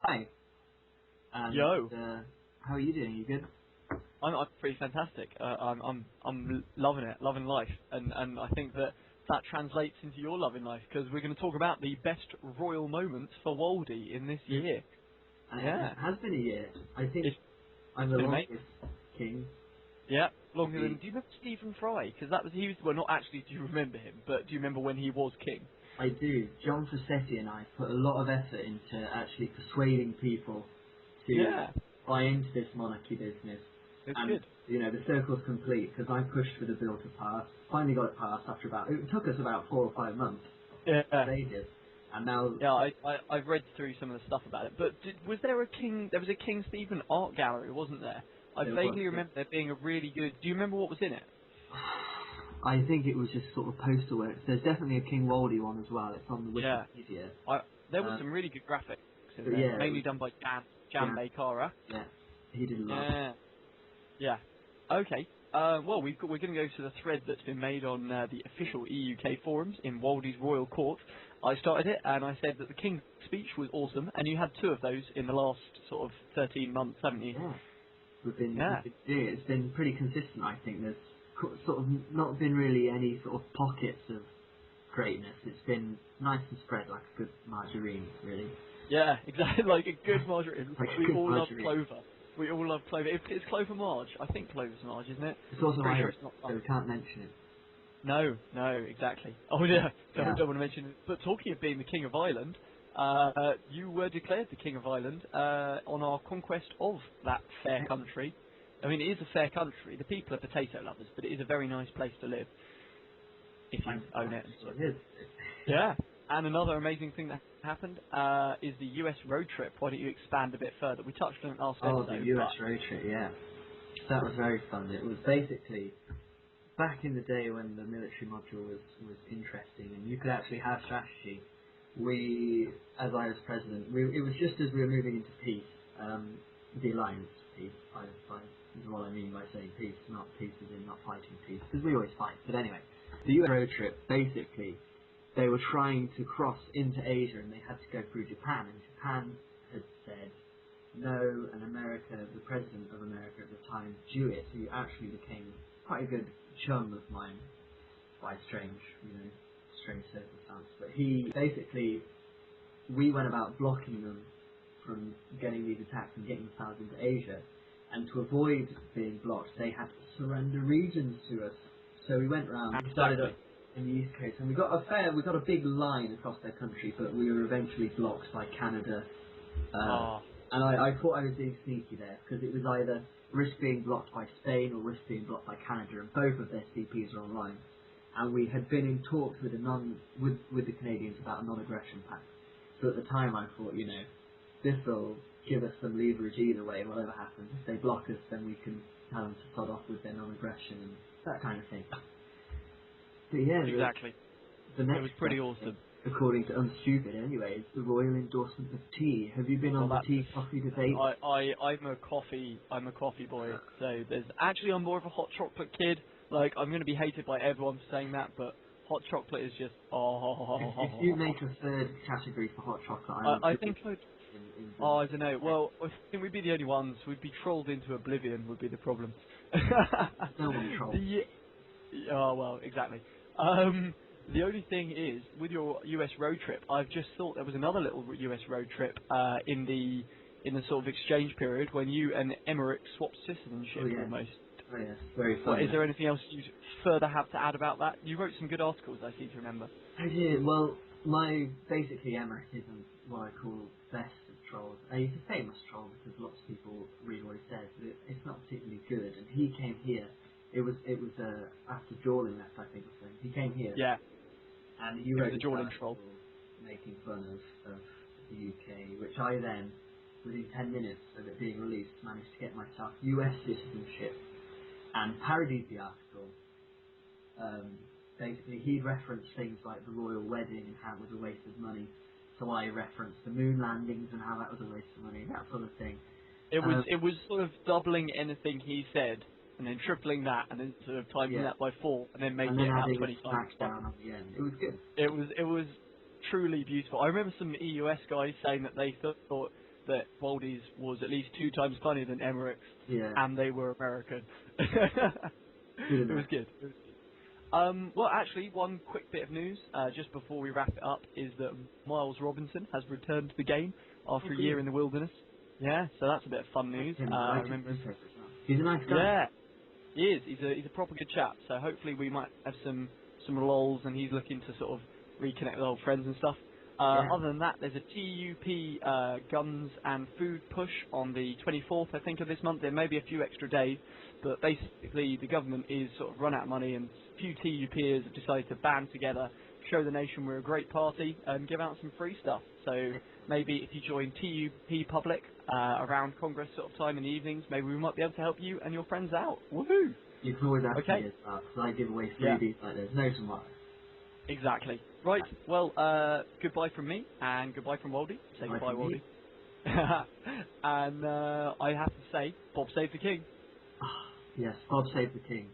Hi. And, Yo. how are you doing? You good? I'm pretty fantastic. I'm loving it, loving life, and I think that translates into your loving life because we're going to talk about the best royal moments for Waldy in this year. And Yeah, it has been a year. I think it's I'm the been longest amazing. king. Yeah, longer than. Do you remember Stephen Fry? Because that was he was well, not actually. Do you remember him? But do you remember when he was king? I do. John Fassetti and I put a lot of effort into actually persuading people to Yeah, buy into this monarchy business. it's And, good. you know, the circle's complete because I pushed for the bill to pass. Finally got it passed after it took us about 4 or 5 months. Yeah. They did. And now... Yeah, I've read through some of the stuff about it. But was there a King? There was a King Stephen art gallery, wasn't there? I there was, vaguely remember there being a really good. Do you remember what was in it? I think it was just sort of poster work. There's definitely a King Waldy one as well. It's on the Yeah. Wikipedia. There was Um, some really good graphics in but there, yeah, it mainly was, done by Jan yeah, Bakara. yeah, he did a lot. Yeah. Yeah. Okay. Well, we're going to go to the thread that's been made on the official EUK forums in Waldy's Royal Court. I started it and I said that the King's speech was awesome, and you had 2 of those in the last sort of 13 months, haven't you? Yeah, we've been Yeah. doing it. It's been pretty consistent. I think there's sort of not been really any sort of pockets of greatness. It's been nice and spread like a good margarine, really. Yeah, exactly. Like a good margarine. Like a We good all love margarine. clover. We all love clover. It's Clover Marge. I think Clover's Marge, isn't it? It's also Pretty sure Irish, it's not. so we can't mention it. No, exactly. Oh yeah, Yeah. don't want to mention it. But talking of being the King of Ireland, you were declared the King of Ireland on our conquest of that fair country. I mean, it is a fair country. The people are potato lovers, but it is a very nice place to live if you own it. So it is. Yeah. And another amazing thing that happened is the US road trip. Why don't you expand a bit further? We touched on it last Oh, episode. the US road trip, yeah. That was very fun. It was basically back in the day when the military module was interesting and you could actually have strategy. We, as I was president, it was just as we were moving into peace, the alliance peace, is what I mean by saying peace, not peace as in not fighting peace, because we always fight. But anyway, the US road trip, basically, they were trying to cross into Asia and they had to go through Japan, and Japan had said no, and America, the president of America at the time, Jewett, who actually became quite a good chum of mine by strange circumstance, but he basically, we went about blocking them from getting these attacks and getting themselves into Asia, and to avoid being blocked they had to surrender regions to us. So we went round, we started up in the East Coast, and we got a big line across their country, but we were eventually blocked by Canada. And I thought I was being sneaky there, because it was either risk being blocked by Spain or risk being blocked by Canada, and both of their CPs are online. And we had been in talks with the Canadians about a non-aggression pact. So at the time I thought, this will give us some leverage either way, whatever happens. If they block us, then we can tell them to start off with their non-aggression and that kind of thing. But yeah, exactly. The next it was pretty awesome. According to Unstupid anyway, is the royal endorsement of tea. Have you been on the tea coffee debate? I'm a coffee boy. So I'm more of a hot chocolate kid. Like, I'm going to be hated by everyone for saying that, but hot chocolate is just If you make a third category for hot chocolate, I think I'd. I don't know. Well, I think we'd be the only ones. We'd be trolled into oblivion. Would be the problem. No one trolls. Oh well, exactly. The only thing is, with your US road trip, I've just thought there was another little US road trip in the sort of exchange period when you and Emmerich swapped citizenship almost. Oh yes, very fun. Is there anything else you'd further have to add about that? You wrote some good articles, I seem to remember. I did. Well, basically Emmerich isn't what I call best of trolls. He's a famous troll because lots of people read what he says, but it's not particularly good. And he came here. It was after Jordan left, I think, or something. He came here. Yeah. And he wrote the Jordan troll making fun of the UK, which I then, within 10 minutes of it being released, managed to get myself US citizenship and parodied the article. Basically, he'd referenced things like the royal wedding and how it was a waste of money. So I referenced the moon landings and how that was a waste of money, that sort of thing. It was sort of doubling anything he said, and then tripling that, and then sort of timing that by 4, and then making it about 20 times. Down at the end. It was good. It was truly beautiful. I remember some EUS guys saying that they thought that Waldy's was at least 2 times funnier than Emmerich, Yeah. and they were American. Good It enough. was good. It was good. Well, actually, one quick bit of news just before we wrap it up is that Miles Robinson has returned to the game after a year in the wilderness. Yeah, so that's a bit of fun news. I remember. He's a nice guy. Yeah, he is. He's a proper good chap. So hopefully we might have some lols, and he's looking to sort of reconnect with old friends and stuff. Other than that, there's a TUP guns and food push on the 24th, I think, of this month. There may be a few extra days, but basically the government is sort of run out of money, and a few TUPers have decided to band together, show the nation we're a great party, and give out some free stuff. So maybe if you join TUP Public around Congress sort of time in the evenings, maybe we might be able to help you and your friends out. Woohoo! You can always ask Okay. me as well, because I give away freebies like there's no tomorrow. Exactly. Right, well, goodbye from me, and goodbye from Waldy. Say Bye goodbye, from Waldy. me. And I have to say, Bob saved the king. Yes, Bob saved the king.